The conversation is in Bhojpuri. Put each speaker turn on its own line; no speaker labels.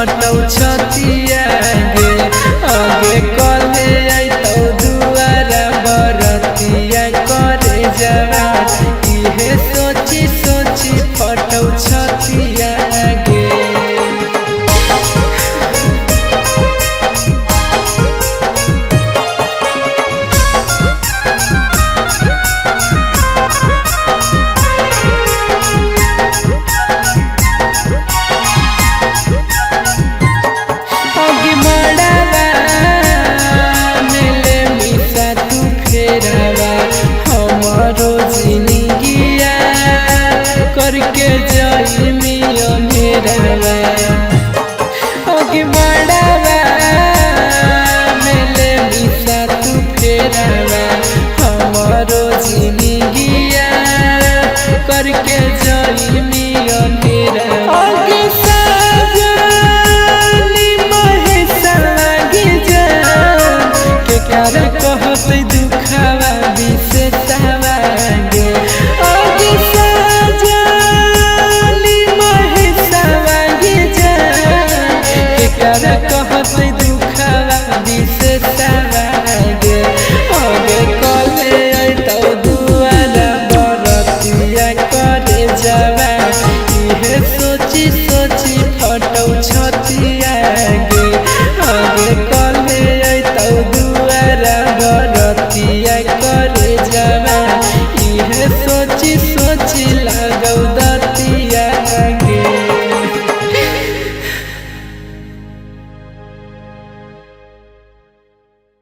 फटौ छतिया गे आगे कले आई तो दुआरा बरतिया करे जवा इहे सोची सोची फटौ छतिया गे। करके जाई मिया मेरा ओके बड़ावा मेले मिसा तू फेरावा हमारो जिंदगिया करके जाई मिया मेरा ओके साजनी महेशा लागे जा के कर कहते दुखावा बिसेतावा गे ओके कहते